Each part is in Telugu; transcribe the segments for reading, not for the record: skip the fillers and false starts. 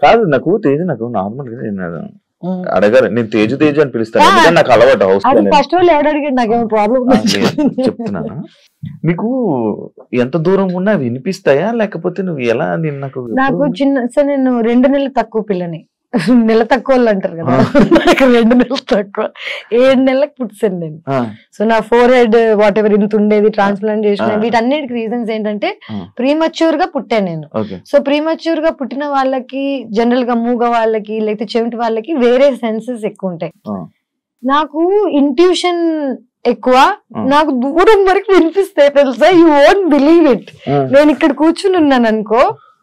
కాదు నాకు తేజు నాకు నార్మల్ గా నేను అడగాలి, నేను తేజు తేజు అని పిలుస్తాను, నాకు అలవాటు హౌస్ ఫస్ట్ వాళ్ళు ఎవరు అడిగాడు నాకేమో ప్రాబ్లం చెప్తున్నాను. నీకు ఎంత దూరం ఉన్నా వినిపిస్తాయా లేకపోతే నువ్వు ఎలా? నాకు చిన్న నేను 2 నెలలు తక్కువ పిల్లని, నెల తక్కువ వాళ్ళు అంటారు కదా, 2 నెలలు తక్కువ, 7 నెలలకు పుట్టాను నేను. సో నా ఫోర్ హెడ్ వాట్ ఎవర్ ఇంత ఉండేది, ట్రాన్స్ప్లాంట్ చేసిన, వీటన్నిటికి రీజన్స్ ఏంటంటే ప్రీమచ్యూర్ గా పుట్టాను నేను. సో ప్రీమచ్యూర్ గా పుట్టిన వాళ్ళకి జనరల్ గా మూగ వాళ్ళకి లేకపోతే చెవిటి వాళ్ళకి వేరే సెన్సెస్ ఎక్కువ ఉంటాయి. నాకు ఇంట్యూషన్ ఎక్కువ, నాకు దూరం వరకు వినిపిస్తాయి తెలుసా, యూ వోంట్ బిలీవ్ ఇట్. నేను ఇక్కడ కూర్చుని ఉన్నాను అనుకో,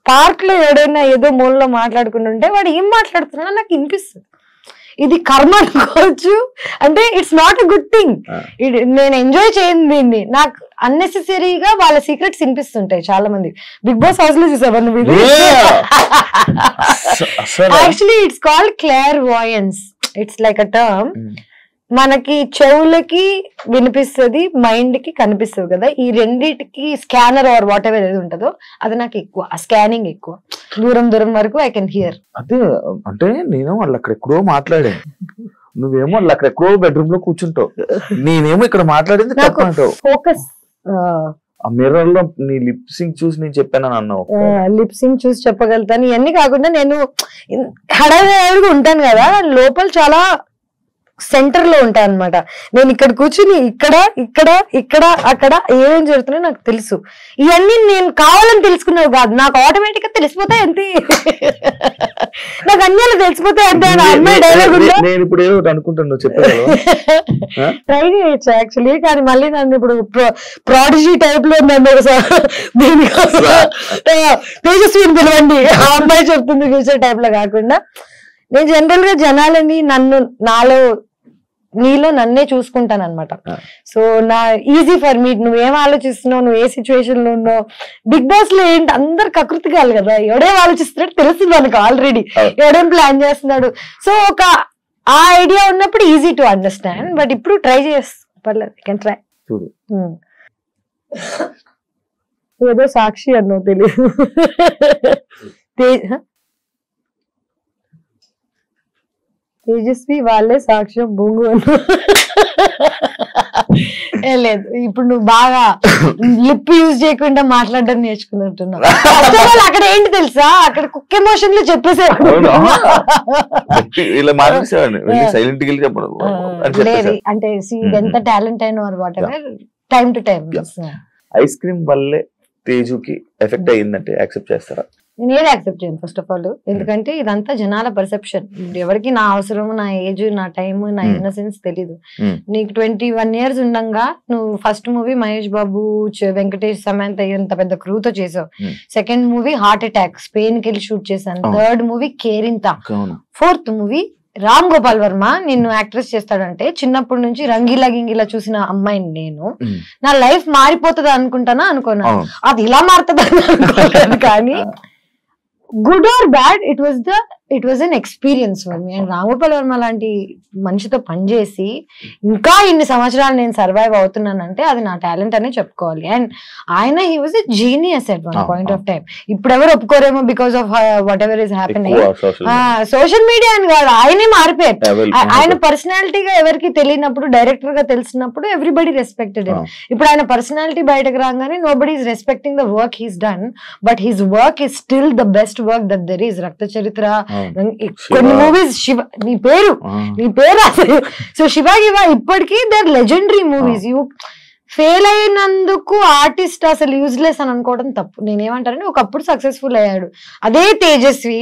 పార్క్ లో ఎవడైనా ఏదో మూలలో మాట్లాడుకుంటుంటే వాడు ఏం మాట్లాడుతున్నా నాకు వినిపిస్తుంది. ఇది కర్మ అనుకోవచ్చు, అంటే it's not a good thing. నేను ఎంజాయ్ చేయండి దీన్ని, నాకు అన్నెసెసరీగా వాళ్ళ సీక్రెట్స్ వినిపిస్తుంటాయి. చాలా మంది బిగ్ బాస్ హౌస్ లో చూసావా నువ్వు? Actually it's called clairvoyance. It's like a term. మనకి చెవులకి వినిపిస్తుంది, మైండ్ కి కనిపిస్తుంది కదా, ఈ రెండిటికి స్కానర్ ఆర్ వాట్ ఎవర్ ఏది ఉంటుందో అది నాకు ఎక్కువ, ఆ స్కానింగ్ ఎక్కువ, దూరం దూరం వరకు ఐ కెన్ హియర్. అదే అంటే నేను వాళ్ళు అక్కడ ఎక్కడో మాట్లాడాను, నువ్వేమో వాళ్ళు అక్కడ ఎక్కడో బెడ్రూమ్ లో కూర్చుంటావు, నేనేమో ఇక్కడ మాట్లాడింది ఫోకస్. ఆ మిర్రర్ లో నీ లిప్ సింక్ చూసి నేను చెప్పాను అన్నావు. లిప్ సింక్ చూసి చెప్పగలుగుతాను. ఇవన్నీ కాకుండా నేను హడావిడిగా ఉంటాను కదా, లోపల చాలా సెంటర్ లో ఉంటాయి అనమాట. నేను ఇక్కడ కూర్చుని ఇక్కడ ఇక్కడ ఇక్కడ అక్కడ ఏమేం జరుగుతున్నాయో నాకు తెలుసు. ఇవన్నీ నేను కావాలని తెలుసుకున్నావు కాదు, నాకు ఆటోమేటిక్ గా తెలిసిపోతాయి అంతే. నాకు అన్ని తెలిసిపోతాయి అంతే. అమ్మాయి డైలాగ్ ఉందా, నేను ఇప్పుడు ఏదో అనుకుంటాను ట్రై చేయొచ్చు యాక్చువల్లీ, కానీ మళ్ళీ నన్ను ఇప్పుడు ప్రాడిజీ టైప్ లో నన్ను తేజస్విని పిలవండి, ఆ అమ్మాయి చెప్తుంది ఫ్యూచర్ టైప్ లో కాకుండా, నేను జనరల్ గా జనాలని నీలో నన్నే చూసుకుంటాను అనమాట. సో నా ఈజీ ఫర్ మీ, నువ్వేం ఆలోచిస్తున్నావు, నువ్వు ఏ సిచ్యువేషన్ లో ఉన్నావు. బిగ్ బాస్ లో ఏంటి అందరు కకృతి కాదు కదా, ఎవడేం ఆలోచిస్తున్నాడు తెలుస్తుంది మనకు ఆల్రెడీ, ఎవడేం ప్లాన్ చేస్తున్నాడు. సో ఒక ఆ ఐడియా ఉన్నప్పుడు ఈజీ టు అండర్స్టాండ్. బట్ ఇప్పుడు ట్రై పర్లేదు, కెన్ ట్రై. ఏదో సాక్షి అన్నో తెలియదు, తేజస్వి వాళ్ళే సాక్ష్యం బొంగు లేదు. ఇప్పుడు నువ్వు బాగా లిప్ యూజ్ చేయకుండా మాట్లాడడం నేర్చుకున్నట్టున్నావు. అక్కడ ఏంటి తెలుసా, అక్కడ కుక్ ఎమోషన్ లో చెప్పేసాడు. లేదు అంటే ఎంత టాలెంట్ అయినా what ever, time to time. Ice cream వల్లే తేజుకి ఎఫెక్ట్ అయ్యిందంటే యాక్సెప్ట్ చేస్తారా? నేను ఏది యాక్సెప్ట్ చేయను ఫస్ట్ ఆఫ్ ఆల్, ఎందుకంటే ఇదంతా జనాల పర్సెప్షన్. ఎవరికి నా అవసరం, నా ఏజ్, నా టైం, నా ఇన్నసెన్స్ తెలీదు. నీకు 21 years ఉండగా నువ్వు ఫస్ట్ మూవీ మహేష్ బాబు, వెంకటేష్, సమంత ఎంత పెద్ద క్రూతో చేసావు. Second movie heart attack, Spain కి వెళ్ళి షూట్ చేశాను. Third movie Kerintha. Fourth movie Ram Gopal Varma నిన్ను యాక్ట్రెస్ చేస్తాడంటే చిన్నప్పటి నుంచి రంగీలా గింగిలా చూసిన అమ్మాయిని నేను, నా లైఫ్ మారిపోతుంది అనుకుంటానా అనుకున్నా, అది ఇలా మారుతుందని అనుకోలేదు. కానీ good or bad, it was an experience for me. And Ramagopal Varma లాంటి మనిషితో పనిచేసి ఇంకా ఇన్ని సంవత్సరాలు నేను సర్వైవ్ అవుతున్నానంటే అది నా టాలెంట్ అనే చెప్పుకోవాలి. అండ్ ఆయన he was a genius at one point of time. ఇప్పుడు ఎవరు ఒప్పుకోరేమో because of whatever is happening. Social media అని కాదు, ఆయనే మారిపోయారు. ఆయన పర్సనాలిటీగా ఎవరికి తెలియనప్పుడు, డైరెక్టర్ గా తెలిసినప్పుడు ఎవ్రీబడి రెస్పెక్టెడ్ హిమ్. ఇప్పుడు ఆయన పర్సనాలిటీ బయటకు రాగానే nobody is respecting the work he's done, but his work is still the best work that there is. రక్త చరిత్ర, కొన్ని మూవీస్, శివ నీ పేరు సో శివ ఇప్పటికీ their legendary movies. You fail అయినందుకు ఆర్టిస్ట్ అసలు యూజ్లెస్ అని అనుకోవడం తప్పు. నేనేమంటానంటే ఒకప్పుడు సక్సెస్ఫుల్ అయ్యాడు. అదే తేజస్వి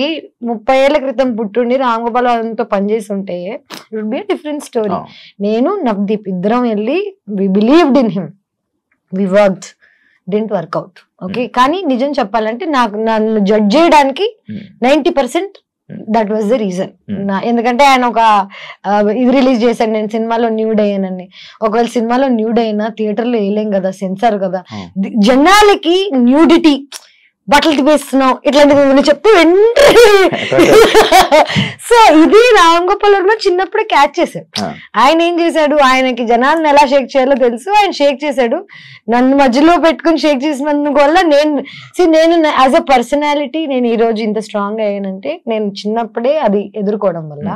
30 ఏళ్ల క్రితం పుట్టుండి రామ్ గోపాల్ వర్మతో పనిచేసి ఉంటే it would be a different story. నేను నవదీప్ ఇద్దరం వెళ్ళి we believed in him, we worked, didn't work out. Okay, కానీ నిజం చెప్పాలంటే నాకు నన్ను జడ్జ్ చేయడానికి 90% దట్ వాజ్ ద రీజన్. ఎందుకంటే ఆయన ఒక ఇది రిలీజ్ చేశాను, నేను సినిమాలో న్యూడ్ అయ్యానని. ఒకవేళ సినిమాలో న్యూడ్ అయినా థియేటర్లో వేయలేం కదా, సెన్సార్ కదా. జనాలకి న్యూడిటీ, బట్టలు తిప్పేస్తున్నావు ఇట్లాంటివి చెప్తే వెంటనే సో ఇది రామ్ గోపాల్ వర్మ చిన్నప్పుడే క్యాచ్ చేశాడు. ఆయన ఏం చేశాడు, ఆయనకి జనాలను ఎలా షేక్ చేయాలో తెలుసు, ఆయన షేక్ చేశాడు. నన్ను మధ్యలో పెట్టుకుని షేక్ చేసినందుకు వల్ల నేను యాజ్ అ పర్సనాలిటీ నేను ఈ రోజు ఇంత స్ట్రాంగ్ అయ్యానంటే నేను చిన్నప్పుడే అది ఎదుర్కోవడం వల్ల.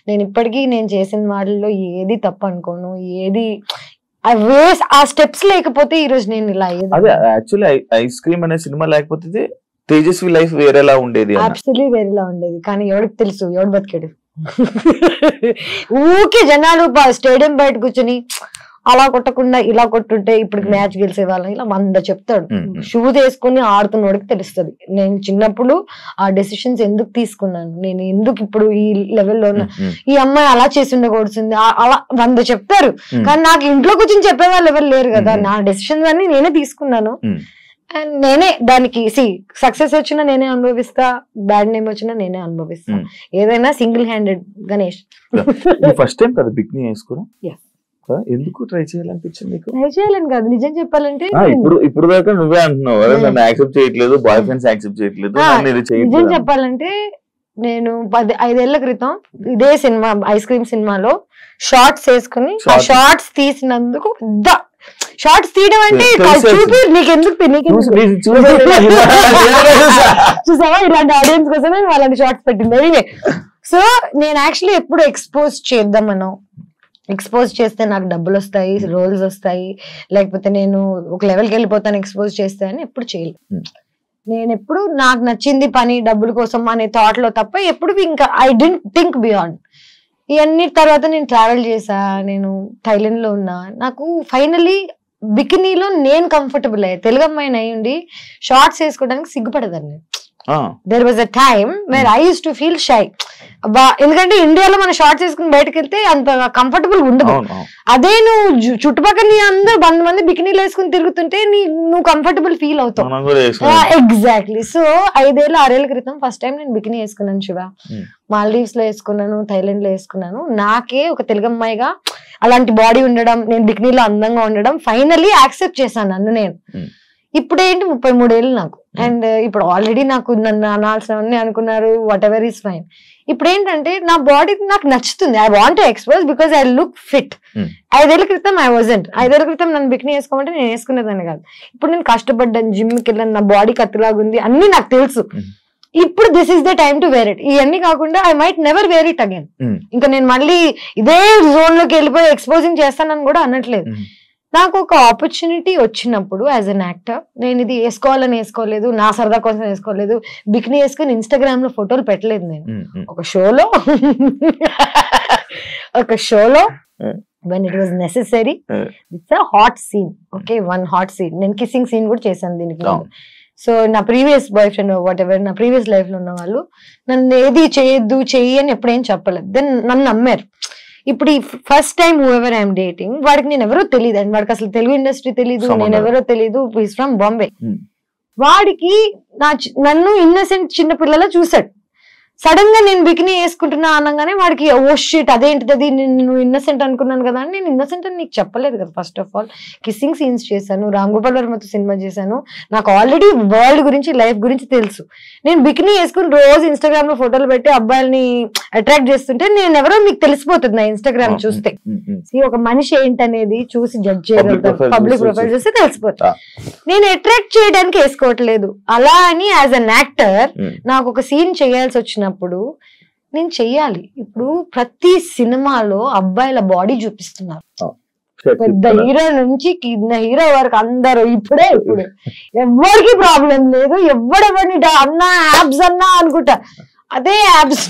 నేను ఇప్పటికీ నేను చేసిన వాటిల్లో ఏది తప్పు అనుకోను, ఏది ఆ స్టెప్స్ లేకపోతే ఈ రోజు నేను ఇలా అయ్యేది. అదే యాక్చువల్లీ ఐస్ క్రీమ్ అనే సినిమా లేకపోతే తేజస్వి లైఫ్ వేరేలా ఉండేది, అబ్సల్యూట్లీ వేరేలా ఉండేది. కానీ ఎవరికి తెలుసు, ఎవడు బతికాడు? ఊకే జనాలు స్టేడియం బయట కూర్చొని అలా కొట్టకుండా ఇలా కొట్టుంటే ఇప్పుడు మ్యాచ్ గెలిచే వాళ్ళని ఇలా 100 చెప్తాడు. షూస్ వేసుకుని ఆడుతున్నోడికి తెలుస్తుంది నేను చిన్నప్పుడు ఆ డెసిషన్స్ ఎందుకు తీసుకున్నాను, నేను ఎందుకు ఇప్పుడు ఈ లెవెల్లో ఉన్నా, ఈ అమ్మాయి అలా చేసి ఉండకూడుతుంది, అలా 100 చెప్తారు. కానీ నాకు ఇంట్లో కూర్చొని చెప్పే వాళ్ళు ఎవరు లేరు కదా. నా డెసిషన్స్ అన్ని నేనే తీసుకున్నాను. అండ్ నేనే దానికి సక్సెస్ వచ్చినా నేనే అనుభవిస్తా, బ్యాడ్ నేమ్ వచ్చినా నేనే అనుభవిస్తా. ఏదైనా single handed. Ganesh first time కదా బికినీ వేసుకోవడం, ఎందుకు ట్రై చేయాలనిపించింది? ట్రై చేయాలని కాదు, నిజం చెప్పాలంటే ఇప్పుడు దాకా నువ్వే అంటున్నావు నన్ను యాక్సెప్ట్ చేయట్లేదు, బాయ్ ఫ్రెండ్స్ యాక్సెప్ట్ చేయట్లేదు. నిజం చెప్పాలంటే నేను 5 ఏళ్ల క్రితం ఇదే సినిమా ఐస్ క్రీమ్ సినిమాలో షార్ట్స్ వేసుకుని ఆ షార్ట్స్ తీసినందుకు షార్ట్స్ తీయడం అంటే చూపి నీకెందుకు చూసావా ఇలాంటి ఆడియన్స్ కోసమే వాళ్ళని షార్ట్స్ పెట్టింది. సో నేను యాక్చువల్లీ ఎప్పుడు ఎక్స్పోజ్ చేద్దామనో, ఎక్స్పోజ్ చేస్తే నాకు డబ్బులు వస్తాయి, రోల్స్ వస్తాయి, లేకపోతే నేను ఒక లెవెల్కి వెళ్ళిపోతాను ఎక్స్పోజ్ చేస్తే అని ఎప్పుడు చేయలేదు. నేను ఎప్పుడు నాకు నచ్చింది పని డబ్బుల కోసం అనే థాట్ లో తప్ప ఎప్పుడు ఇంకా ఐ డెంట్ థింక్ బియాండ్. ఇవన్నీ తర్వాత నేను ట్రావెల్ చేసా, నేను థైలాండ్ లో ఉన్నా. నాకు ఫైనలీ బికినీలో నేను కంఫర్టబుల్ అయ్యా. తెలుగు అమ్మాయిని అయ్యుండి షార్ట్స్ వేసుకోవడానికి సిగ్గుపడదాన్ని. There was a time where I use to feel shy. ఎందుకంటే ఇండియాలో మనం షార్ట్స్ వేసుకుని బయటకు వెళ్తే అంత కంఫర్టబుల్ ఉండదు. అదే నువ్వు చుట్టుపక్కల అందరూ 100 మంది బికినీలు వేసుకుని తిరుగుతుంటే నువ్వు కంఫర్టబుల్ ఫీల్ అవుతావు. ఎగ్జాక్ట్లీ. సో 5 ఏళ్ళు 6 ఏళ్ల క్రితం ఫస్ట్ టైం నేను బికినీ వేసుకున్నాను శివ. మాల్దీవ్స్ లో వేసుకున్నాను, థైలాండ్ లో వేసుకున్నాను. నాకే ఒక తెలుగు అమ్మాయిగా అలాంటి బాడీ ఉండడం, నేను బికినీలో అందంగా ఉండడం ఫైనలీ యాక్సెప్ట్ చేశాను నన్ను నేను. ఇప్పుడు ఏంటి 33 ఏళ్ళు నాకు. అండ్ ఇప్పుడు ఆల్రెడీ నాకు నన్ను అనాల్సినవన్నీ అనుకున్నారు, వాట్ ఎవర్ ఈస్ ఫైన్. ఇప్పుడు ఏంటంటే నా బాడీ నాకు నచ్చుతుంది. I want to expose because I look fit. 5 ఏళ్ల క్రితం ఐ వాజంట్. 5 ఏళ్ల క్రితం నన్ను బికినీ వేసుకోమంటే నేను వేసుకునేదాన్ని కాదు. ఇప్పుడు నేను కష్టపడ్డాను, జిమ్కి వెళ్ళాను, నా బాడీ కత్తిలాగుంది, అన్ని నాకు తెలుసు. ఇప్పుడు this is the time to wear it. ఇవన్నీ కాకుండా I might never wear it again. ఇంకా నేను మళ్ళీ ఇదే జోన్ లోకి వెళ్ళిపోయి ఎక్స్పోజింగ్ చేస్తానని కూడా అనట్లేదు. నాకు ఒక ఆపర్చునిటీ వచ్చినప్పుడు యాజ్ అన్ యాక్టర్ నేను ఇది వేసుకోవాలని వేసుకోలేదు, నా సరదా కోసం వేసుకోలేదు. బికినీ వేసుకుని ఇన్స్టాగ్రామ్ లో ఫోటోలు పెట్టలేదు. నేను ఒక షోలో when it was necessary, it's a hot scene, okay, one hot scene. నేను కిస్సింగ్ సీన్ కూడా చేశాను దీనికి. సో నా previous boy friend what ever నా ప్రీవియస్ లైఫ్ లో ఉన్న వాళ్ళు నన్ను ఏది చేయొద్దు చెయ్యి అని ఎప్పుడేం చెప్పలేదు. దెన్ నన్ను నమ్మారు. ఇప్పుడు ఈ first time who ever I'm dating వాడికి నేను ఎవరో తెలియదు, అండ్ వాడికి అసలు తెలుగు ఇండస్ట్రీ తెలీదు, నేను ఎవరో తెలీదు, ఈస్ ఫ్రమ్ బాంబే. వాడికి నన్ను ఇన్నసెంట్ చిన్న పిల్లలా చూసాడు. సడన్ గా నేను బికినీ వేసుకుంటున్నా అనగానే వాడికి ఓ షిట్ అదేంటిది, అది నేను ఇన్నసెంట్ అనుకున్నాను కదా అని. నేను ఇన్నసెంట్ అని నీకు చెప్పలేదు కదా. First of all kissing scenes చేశాను, రామ్ గోపాల్ వర్మతో సినిమా చేశాను, నాకు ఆల్రెడీ వరల్డ్ గురించి లైఫ్ గురించి తెలుసు. నేను బికినీ వేసుకుని రోజు ఇన్స్టాగ్రామ్ లో ఫోటోలు పెట్టి అబ్బాయిల్ని అట్రాక్ట్ చేస్తుంటే నేను ఎవరో మీకు తెలిసిపోతుంది నా ఇన్స్టాగ్రామ్ చూస్తే. ఒక మనిషి ఏంటనేది చూసి జడ్జ్ చేయగలుగుతారు, పబ్లిక్ ప్రొఫైల్ చూస్తే తెలిసిపోతుంది. నేను అట్రాక్ట్ చేయడానికి వేసుకోవట్లేదు. అలా అని యాజ్ అన్ యాక్టర్ నాకు ఒక సీన్ చేయాల్సి వచ్చినప్పుడు నేను చెయ్యాలి. ఇప్పుడు ప్రతి సినిమాలో అబ్బాయిల బాడీ చూపిస్తున్నారు, పెద్ద హీరో నుంచి కింద హీరో వరకు అందరూ ఇప్పుడు ఎవరికి ప్రాబ్లం లేదు. ఎవడెవరిని అన్నా యాబ్స్ అన్నా అనుకుంటా, అదే యాబ్స్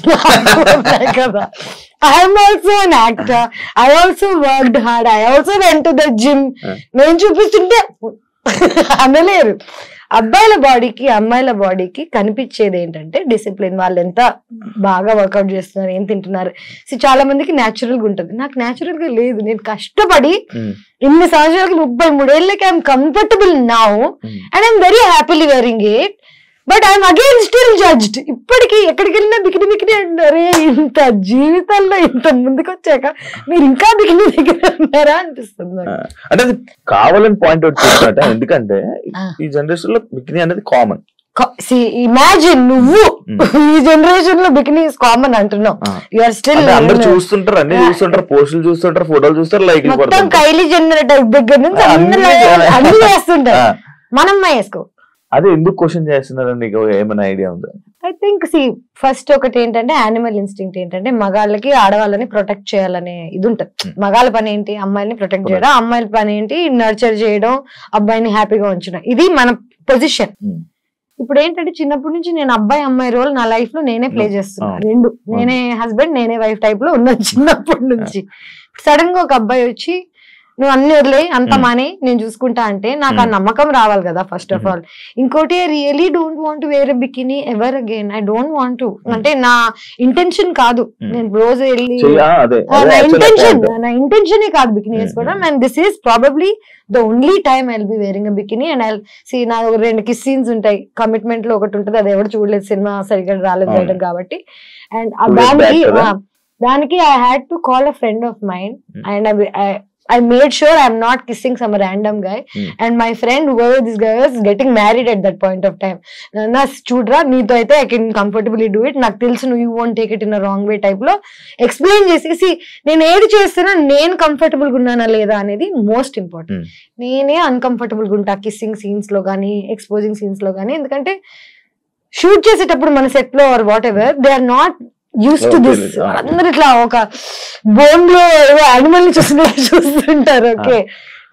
కదా. I'm also an actor, I also worked hard, I also went to the gym. నేను చూపిస్తుంటే అనలేరు. అబ్బాయిల బాడీకి అమ్మాయిల బాడీకి కనిపించేది ఏంటంటే డిసిప్లిన్. వాళ్ళు ఎంత బాగా వర్కౌట్ చేస్తున్నారు, ఏం తింటున్నారు. చాలా మందికి న్యాచురల్ గా ఉంటుంది, నాకు న్యాచురల్ గా లేదు. నేను కష్టపడి ఇన్ని సంవత్సరాలకి 33 ఏళ్ళకి I'm comfortable now and I'm very happily wearing it. But I'm again still judged. ఇప్పటికీ ఎక్కడికి వెళ్ళినా బికినీ బికినీ అంటారే. ఇంత జీవితంలో ఇంత ముందుకు వచ్చాక మీరు ఇంకా బికినీ దగ్గర ఉన్నారా అనిపిస్తుంది. అంటే అది కావాలని పాయింట్ అవుట్ చేస్తున్నట్ట. ఎందుకంటే ఈ జనరేషన్ లో బికినీ అనేది కామన్. ఇమాజిన్ నువ్వు ఈ జనరేషన్ లో బికినీస్ కామన్ అంటున్నావు. యూఆర్ స్టిల్ అందరు చూస్తుంటారు, అన్ని చూస్తుంటారు, పోస్టులు చూస్తుంటారు, ఫోటోలు చూస్తారు, లైక్ మొత్తం కైలీ జెన్నర్ దగ్గర నుంచి అన్ని వేస్తుంటారు. మనం వేసుకో. అదే ఎందుకు క్వశ్చన్ చేస్తున్నారు, నీకు ఏమైనా ఐడియా ఉందా? ఐ థింక్ ఫస్ట్ ఒకటి ఏంటంటే యానిమల్ ఇన్స్టింక్ట్ ఏంటంటే మగాళ్ళకి ఆడవాళ్ళని ప్రొటెక్ట్ చేయాలనే ఇది ఉంటుంది. మగాళ్ళ పని ఏంటి, అమ్మాయిని ప్రొటెక్ట్ చేయడం, అమ్మాయిల పని ఏంటి నర్చర్ చేయడం, అబ్బాయిని హ్యాపీగా ఉంచడం. ఇది మన పొజిషన్. ఇప్పుడు ఏంటంటే చిన్నప్పటి నుంచి నేను అబ్బాయి అమ్మాయి రోల్ నా లైఫ్ లో నేనే ప్లే చేస్తున్నా. రెండు, నేనే హస్బెండ్ నేనే వైఫ్ టైప్ లో ఉన్నాను చిన్నప్పటి నుంచి. సడన్ గా ఒక అబ్బాయి వచ్చి నువ్వు అన్ని వదిలే అంత మానే నేను చూసుకుంటా అంటే నాకు ఆ నమ్మకం రావాలి కదా ఫస్ట్ ఆఫ్ ఆల్. ఇంకోటి I don't want to wear a bikini ever again. I don't want to, అంటే నా ఇంటెన్షన్ కాదు నేను రోజు వెళ్ళి, నా ఇంటెన్షనే కాదు బికినీ వేసుకోవడం. And this is probably the only time I will be wearing a bikini. And I నా 2 కిస్ సీన్స్ ఉంటాయి, కమిట్మెంట్ లో ఒకటి ఉంటుంది, అది ఎవరు చూడలేదు, సినిమా సరిగ్గా రాలేదు బయటకు కాబట్టి. అండ్ దానికి I had to call a friend of mind and I made sure I'm not kissing some random guy. And my friend, whoever this guy was, getting married at that point of time. Na chudra neeto aithe I can comfortably do it. నాకు తెలుసు you won't take it in a wrong way type లో explain చేసి నేను ఏది చేస్తున్నా నేను కంఫర్టబుల్ గా ఉన్నానా లేదా అనేది మోస్ట్ ఇంపార్టెంట్. నేనే అన్కంఫర్టబుల్ గా ఉంటా కిస్సింగ్ సీన్స్ లో కానీ ఎక్స్పోజింగ్ సీన్స్ లో కానీ, ఎందుకంటే షూట్ చేసేటప్పుడు మన సెట్ లో or whatever they are not used to this. అందరు ఇట్లా ఒక బోన్ లో యానిమల్ ని చూస్తుంటారు. ఓకే,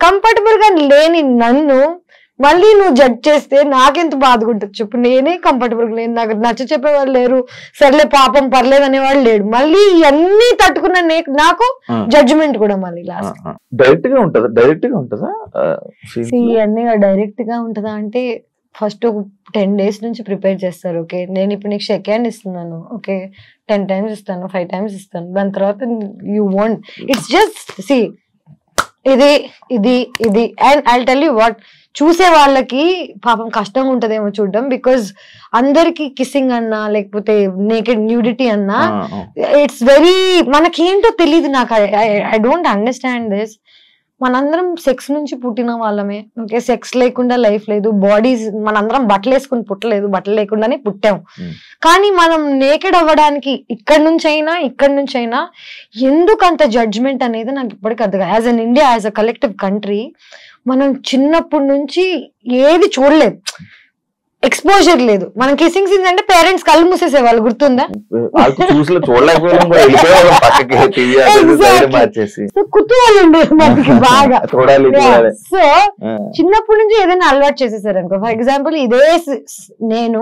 కంఫర్టబుల్ గా లేని నన్ను మళ్ళీ నువ్వు జడ్జ్ చేస్తే నాకెంత బాధగుంటుంది చెప్పు. నేనే కంఫర్టబుల్ గా లేను, నాకు నచ్చ చెప్పేవాళ్ళు లేరు, సర్లే పాపం పర్లేదు అనేవాళ్ళు లేడు. మళ్ళీ ఇవన్నీ తట్టుకున్న నాకు జడ్జిమెంట్ కూడా మళ్ళీ లాస్ట్. డైరెక్ట్ గా ఉంటుందా ఇవన్నీ డైరెక్ట్ గా ఉంటుందా అంటే ఫస్ట్ 10 days నుంచి ప్రిపేర్ చేస్తారు. ఓకే, నేను ఇప్పుడు నీకు షేక్ హ్యాండ్ ఇస్తున్నాను, ఓకే 10 times ఇస్తాను, 5 times ఇస్తాను, దాని తర్వాత యూ వాంట్ ఇట్స్ జస్ట్ ఇది ఇది ఇది. And I tell you what, చూసే వాళ్ళకి పాపం కష్టంగా ఉంటదేమో చూడడం, బికాజ్ అందరికి కిస్సింగ్ అన్నా లేకపోతే నేకెడ్ న్యూడిటీ అన్నా ఇట్స్ వెరీ, మనకేంటో తెలియదు. నాకు ఐ డోంట్ అండర్స్టాండ్ దిస్. మనందరం సెక్స్ నుంచి పుట్టిన వాళ్ళమే. ఓకే, సెక్స్ లేకుండా లైఫ్ లేదు. బాడీస్ మనందరం బట్టలు వేసుకుని పుట్టలేదు, బట్టలు లేకుండానే పుట్టాం. కానీ మనం నేకెడ్ అవ్వడానికి ఇక్కడి నుంచి అయినా ఎందుకు అంత జడ్జ్మెంట్ అనేది నాకు ఇప్పటికీ అర్థం కాదు. As an India, as a collective country, మనం చిన్నప్పటి నుంచి ఏది చూడలేదు, ఎక్స్పోజర్ లేదు. మనం కిస్సింగ్ సీన్స్ అంటే పేరెంట్స్ కళ్ళు మూసేసేవాళ్ళు, గుర్తుందా? కుతూహలం ఉండేది మనకి బాగా. సో చిన్నప్పటి నుంచి ఏదైనా అలవాటు చేసేసారు అనుకో. ఫర్ ఎగ్జాంపుల్ ఇదే నేను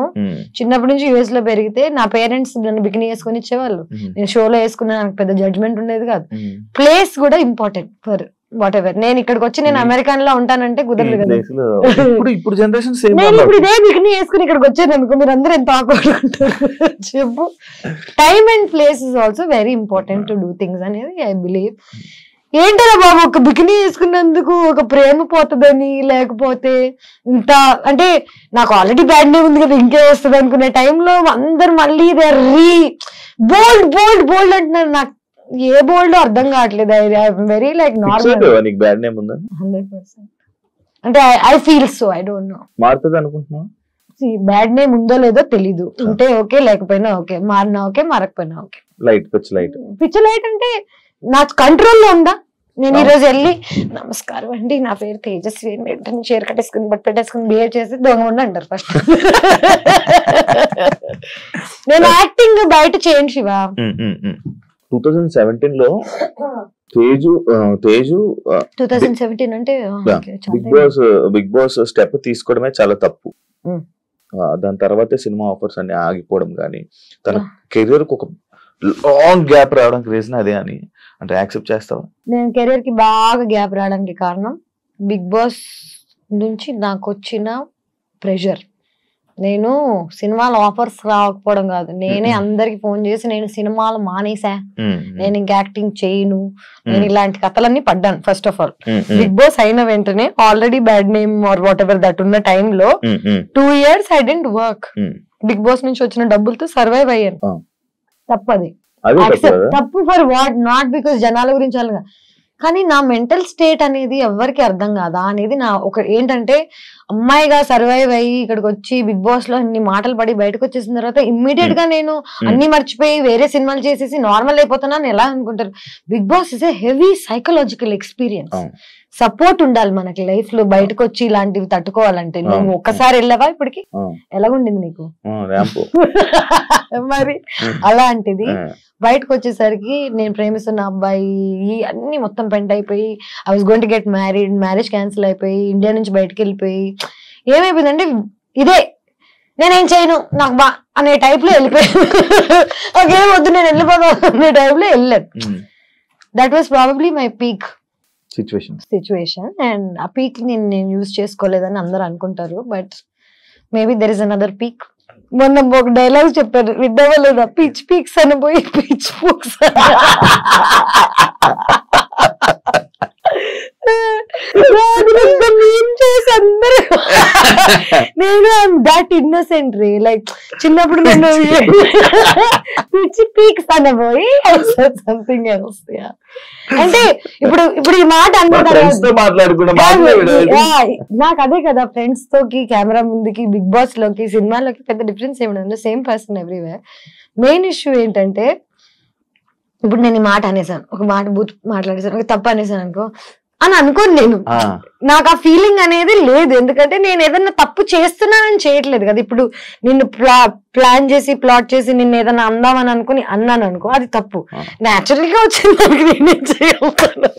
చిన్నప్పటి నుంచి యుఎస్ లో పెరిగితే నా పేరెంట్స్ నన్ను బికినీ వేసుకొని ఇచ్చేవాళ్ళు. నేను షోలో వేసుకున్నా, నాకు పెద్ద జడ్జ్మెంట్ ఉండేది కాదు. ప్లేస్ కూడా ఇంపార్టెంట్ ఫర్ వాట్ ఎవర్. నేను ఇక్కడికి వచ్చి నేను అమెరికన్ లో ఉంటానంటే కుదరదు కదా. ఇప్పుడు జనరేషన్ నేను ఇప్పుడు ఇదే బికినీ వేసుకుని ఇక్కడికి వచ్చాను అనుకో, మీరు అందరూ ఎంత ఆడుకుంటారు చెప్పు. Time and place is also very important to do things అనేది ఐ బిలీవ్. ఏంటరా బాబు, ఒక బికినీ వేసుకున్నందుకు ఒక ప్రేమ పోతుందని, లేకపోతే ఇంత అంటే నాకు ఆల్రెడీ బ్యాడ్ నేమ్ ఉంది కదా ఇంకే వస్తుంది అనుకునే టైంలో అందరు మళ్ళీ దే బోల్డ్ బోల్డ్ బోల్డ్ అంటున్నారు. నాకు ఏ బోల్డ్ అర్థం కావట్లేదు. Very like normal. 100%. అంటే I feel so, I don't know. మారుతుంది అనుకుంటున్నా. బ్యాడ్ నేమ్ ఉందో లేదో తెలీదు. ఉంటే ఓకే, లేకపోయినా ఓకే, మారినా ఓకే, మారకపోయినా ఓకే. లైట్ పిచ్ లైట్ అంటే నా కంట్రోల్లో ఉందా? నేను ఈ రోజు వెళ్ళి నమస్కారం అండి, నా పేరు తేజస్వి, చీర కట్టేసుకుని బట్ పెట్టేసుకుని బిహేవ్ చేసి దొంగ ఉండి అంటారు ఫస్ట్. నేను యాక్టింగ్ బయట చేయండి శివ. 2017 లో తేజు 2017 అంటే బిగ్ బాస్ స్టెప్ తీసుకోవడమే చాలా తప్పు. దాని తర్వాత సినిమా ఆఫర్స్ అన్ని ఆగిపోవడం కానీ, తన కెరీర్ కు ఒక లాంగ్ గ్యాప్ రావడానికి రీజన్ అదే అని అంటే యాక్సెప్ట్ చేస్తావా? నేను కెరీర్ కి బాగా గ్యాప్ రావడానికి కారణం బిగ్ బాస్ నుంచి నాకు వచ్చిన ప్రెషర్. నేను సినిమాలు ఆఫర్స్ రాకపోవడం కాదు, నేనే అందరికి ఫోన్ చేసి నేను సినిమాలు మానేసా, నేను ఇంకా యాక్టింగ్ చేయను, నేను ఇలాంటి కథలన్నీ పడ్డాను. First of all Bigg Boss అయిన వెంటనే already bad name or whatever that ఉన్న టైంలో 2 years I didn't work. Bigg Boss నుంచి వచ్చిన డబ్బులతో సర్వైవ్ అయ్యాను. తప్పది, తప్పు ఫర్ వాట్, నాట్ బికాస్ జనాల గురించి అలాగా కానీ నా మెంటల్ స్టేట్ అనేది ఎవరికి అర్థం కాదా అనేది నా ఒక ఏంటంటే, అమ్మాయిగా సర్వైవ్ అయ్యి ఇక్కడికి వచ్చి బిగ్ బాస్ లో అన్ని మాటలు పడి బయటకు వచ్చేసిన తర్వాత ఇమ్మీడియట్ గా నేను అన్ని మర్చిపోయి వేరే సినిమాలు చేసేసి నార్మల్ అయిపోతున్నాను ఎలా అనుకుంటారు. Bigg Boss is a heavy psychological experience. Support ఉండాలి మనకి లైఫ్ లో, బయటకు వచ్చి ఇలాంటివి తట్టుకోవాలంటే. నువ్వు ఒక్కసారి వెళ్ళావా ఇప్పటికి? ఎలాగుండింది నీకు? మరి అలాంటిది బయటకు వచ్చేసరికి నేను ప్రేమిస్తున్న అబ్బాయి అన్ని మొత్తం పెంట్ అయిపోయి, I was going to get married, marriage cancel అయిపోయి ఇండియా నుంచి బయటకు వెళ్ళిపోయి ఏమైపోయిందంటే ఇదే నేనేం చేయను నాకు బా అనే టైప్ లో వెళ్ళిపోయాను. నాకేం వద్దు నేను వెళ్ళిపోతాను అనే టైప్ లో వెళ్ళాను. That was probably my peak situation. And ఆ పీక్ నేను యూజ్ చేసుకోలేదని అందరూ అనుకుంటారు, but maybe there is another peak. మొన్న ఒక డైలాగ్ చెప్పారు, విద్దావా లేదా? పిచ్ పీక్స్ అని పోయి పిచ్ పూక్స్. నేను దాట్ ఇన్నోసెంట్ రీ, లైక్ చిన్నప్పుడు నేను పిచ్ పీక్స్ అని పోయి సంథింగ్ ఎల్స్. అంటే ఇప్పుడు ఈ మాట నాకు అదే కదా, ఫ్రెండ్స్ తోకి కెమెరా ముందుకి బిగ్ బాస్ లోకి సినిమాలోకి పెద్ద డిఫరెన్స్ ఏమి, same person everywhere. Main issue ఏంటంటే ఇప్పుడు నేను ఈ మాట అనేసాను, ఒక మాట బూత్ మాట్లాడేసాను, ఒక తప్పు అనేసాను అనుకో అని అనుకోను నేను. నాకు ఆ ఫీలింగ్ అనేది లేదు, ఎందుకంటే నేను ఏదన్నా తప్పు చేస్తున్నానని చేయట్లేదు కదా. ఇప్పుడు నిన్ను ప్లాన్ చేసి ప్లాట్ చేసి నిన్ను ఏదైనా అందామని అనుకుని అన్నాను అనుకో, అది తప్పు. న్యాచురల్ గా వచ్చింది దానికి నేనేం చేయగలుగుతాను.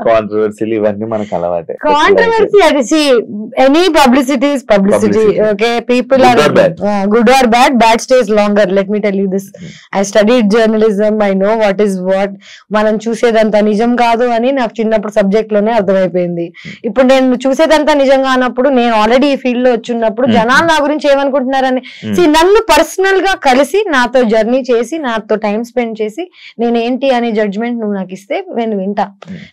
కాంట్రవర్సీలు ఇవన్నీ మనకు అలవాటే. కాంట్రవర్సీ అది any publicity is publicity. Okay, people are good or bad, bad stays longer. Let me tell you this, I studied journalism, I know what is what. మనం చూసేదంతా నిజం కాదు అని నాకు చిన్నప్పుడు సబ్జెక్ట్ లోనే అర్థమైపోయింది. ఇప్పుడు నేను చూసేదంతా నిజం కానప్పుడు, నేను ఆల్రెడీ ఈ ఫీల్డ్ లో వచ్చినప్పుడు జనాలు నా గురించి ఏమనుకుంటున్నారని నన్ను పర్సనల్ గా కలిసి నాతో జర్నీ చేసి నాతో టైం స్పెండ్ చేసి నేను ఏంటి అనే జడ్జ్మెంట్ నువ్వు నాకు ఇస్తే నేను వింటా.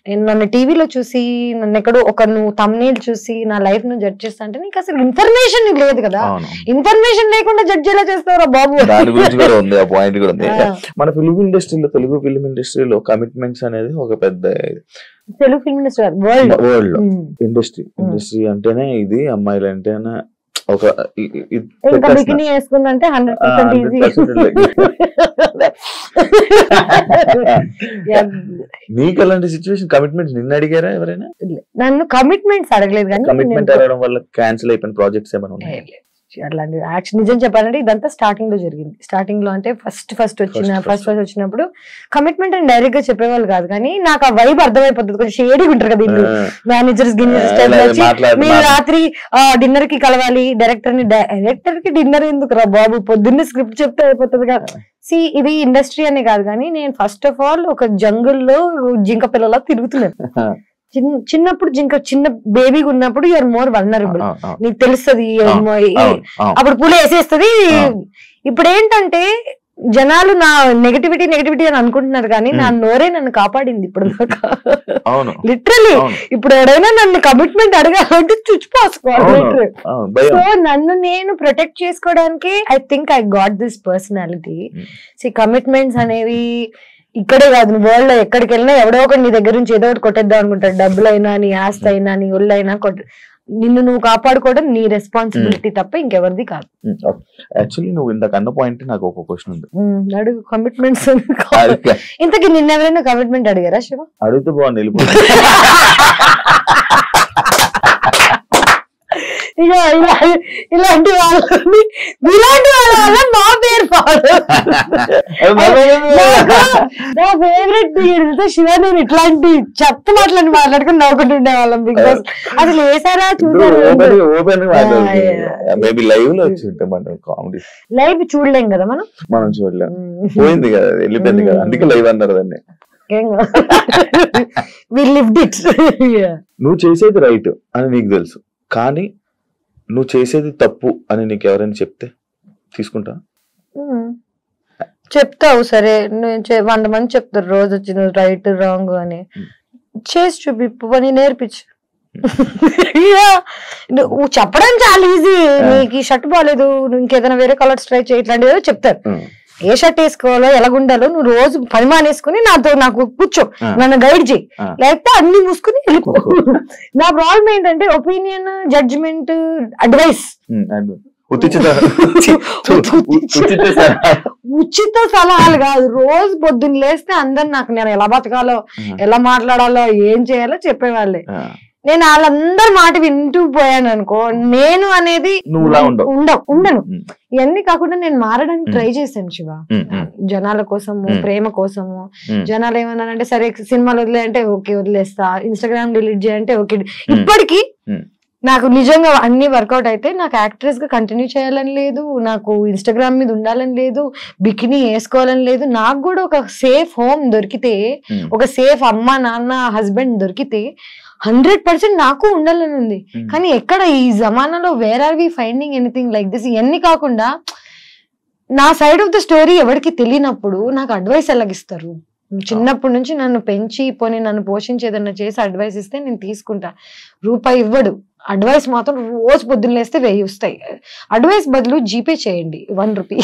నేను నన్ను టీవీలో చూసి నన్ను ఎక్కడో ఒక నువ్వు తమ్నేల్ చూసి నా లైఫ్ ను జడ్జ్ చేస్తా అంటే నీకు అసలు ఇన్ఫర్మేషన్ లేదు కదా. ఇన్ఫర్మేషన్ లేకుండా జడ్జ్ ఎలా చేస్తారా బాబు? మన ఫిల్మ్ ఇండస్ట్రీలో, తెలుగు ఫిల్మ్ ఇండస్ట్రీలో కమిట్మెంట్స్ అనేది ఒక పెద్ద, తెలుగు ఫిల్మ్ ఇండస్ట్రీ వరల్డ్ లో ఇండస్ట్రీ అంటేనే ఇది, అమ్మాయిలు అంటేనే ఒక బికినీ వేసుకుందంటే 100% ఈజీ. నీకు అలాంటి సిచ్యువేషన్ కమిట్మెంట్స్ నిన్ను అడిగారా ఎవరైనా? నన్ను కమిట్మెంట్స్ అడగలేదు, కానీ కమిట్మెంట్ అడగడం వల్ల క్యాన్సిల్ అయిపోయిన ప్రాజెక్ట్స్ ఏమైనా ఉన్నాయి? అట్లాంటి యాక్షన్ నిజం చెప్పాలంటే ఇదంతా స్టార్టింగ్ లో జరిగింది. స్టార్టింగ్ లో అంటే ఫస్ట్ వచ్చినప్పుడు కమిట్మెంట్ అని డైరెక్ట్ గా చెప్పేవాళ్ళు కాదు, కానీ నాకు ఆ వైబ్ అర్థమైపోతుంది. కొంచెం షేడీగా ఉంటారు కదా ఇల్లు, మేనేజర్స్ మీరు రాత్రి డిన్నర్ కి కలవాలి, డైరెక్టర్ కి డిన్నర్ ఎందుకు రా బాబు, పొద్దున్నే స్క్రిప్ట్ చెప్తే అయిపోతుంది కదా. ఇది ఇండస్ట్రీ అనే కాదు, కానీ నేను ఫస్ట్ ఆఫ్ ఆల్ ఒక జంగుల్లో జింక పిల్లలా తిరుగుతున్నాను. చిన్నప్పుడు చిన్న బేబీగా ఉన్నప్పుడు యూఆర్ మోర్ వల్నరబుల్, నీకు తెలుస్తుంది అప్పుడు పూలు వేసేస్తుంది. ఇప్పుడు ఏంటంటే జనాలు నా నెగటివిటీ అని అనుకుంటున్నారు, కానీ నా నోరే నన్ను కాపాడింది ఇప్పుడు దాకా. లిటరలీ ఇప్పుడు ఎవరైనా నన్ను కమిట్మెంట్ అడగాలంటే చుచ్చిపోసుకోవాలి. సో నన్ను నేను ప్రొటెక్ట్ చేసుకోవడానికి I think I got this personality. Commitments అనేవి ఇక్కడే కాదు, వరల్డ్ లో ఎక్కడికి వెళ్ళినా ఎవడో ఒకటి నీ దగ్గర నుంచి ఏదో ఒకటి కొట్టేద్దాం అనుకుంటాడు. డబ్బులైనా, నీ ఆస్తి అయినా, నీ ఒళ్ళైనా నిన్ను నువ్వు కాపాడుకోవడం నీ రెస్పాన్సిబిలిటీ తప్ప ఇంకెవరిది కాదు. యాక్చువల్లీ నువ్వు ఇంతకు అన్న పాయింట్ నాకు ఒక క్వశ్చన్ ఉంది, అడుగు. కమిట్మెంట్స్ ఇంతకీ నిన్న ఎవరైనా కమిట్మెంట్ అడిగారా శివ? అడిగితే బాగుంది. ఇలాంటి వాళ్ళ వల్ల మా పేరు నా ఫేవరెట్ శివ. నేను ఇట్లాంటి చెత్త మాటలని మాట్లాడుకుని నవ్వుకుంటుండే వాళ్ళం. బిగ్ బాస్ అసలు వేసారా చూసారు? లైవ్ చూడలేం కదా మనం చూడలేం, పోయింది కదా, వెళ్ళిపోయింది కదా, అందుకే లైవ్ అన్నారు దాన్ని. నువ్వు చేసేది రైట్ అని నీకు తెలుసు, కానీ నువ్వు చేసేది తప్పు అని నీకు ఎవరైనా చెప్తే తీసుకుంటా? చెప్తావు, సరే 100 మంది చెప్తారు రోజు వచ్చి నువ్వు రైట్ రాంగ్ అని. చేసి చూపి పని నేర్పించు. నువ్వు చెప్పడం చాలా ఈజీ, నీకు ఈ షర్ట్ బాగాలేదు, నువ్వు ఇంకేదైనా వేరే కలర్స్ ట్రై చేయి, ఇట్లాంటివి చెప్తారు. ఏ షర్ట్ వేసుకోవాలో ఎలాగుండాలో నువ్వు రోజు పరిమాణం వేసుకుని నాకు కూర్చో, నన్ను గైడ్ చేయి, లేకపోతే అన్ని మూసుకుని వెళ్ళిపో. నా ప్రాబ్లం ఏంటంటే ఒపీనియన్, జడ్జిమెంట్, అడ్వైస్, ఉచిత సలహాలు కాదు. రోజు పొద్దున్న లేస్తే అందరు నాకు నేను ఎలా బతకాలో, ఎలా మాట్లాడాలో, ఏం చేయాలో చెప్పేవాళ్ళే. నేను వాళ్ళందరి మాట వింటూ పోయాను అనుకో, నేను అనేది ఉండను. ఇవన్నీ కాకుండా నేను మారడానికి ట్రై చేశాను శివ, జనాల కోసము, ప్రేమ కోసము. జనాలు ఏమన్నారంటే సరే సినిమాలు వదిలే అంటే ఓకే వదిలేస్తా, ఇన్స్టాగ్రామ్ డిలీట్ చేయంటే ఓకే. ఇప్పటికీ నాకు నిజంగా అన్ని వర్కౌట్ అయితే నాకు యాక్ట్రెస్ గా కంటిన్యూ చేయాలని లేదు, నాకు ఇన్స్టాగ్రామ్ మీద ఉండాలని లేదు, బికినీ వేసుకోవాలని లేదు. నాకు కూడా ఒక సేఫ్ హోమ్ దొరికితే, ఒక సేఫ్ అమ్మ నాన్న హస్బెండ్ దొరికితే 100% నాకు ఉండాలని ఉంది. కానీ ఎక్కడ ఈ జమానాలో where are we finding anything like this? ఇవన్నీ కాకుండా నా సైడ్ ఆఫ్ ద స్టోరీ ఎవరికి తెలియనప్పుడు నాకు అడ్వైస్ ఎలాగిస్తారు? చిన్నప్పటి నుంచి నన్ను పెంచి పోనీ నన్ను పోషించి ఏదన్నా చేసి అడ్వైస్ ఇస్తే నేను తీసుకుంటా. రూపాయి ఇవ్వడు, అడ్వైస్ మాత్రం రోజు పొద్దున్న లేస్తే 1000 వస్తాయి. అడ్వైస్ బదులు జీపే చేయండి 1 రూపీ.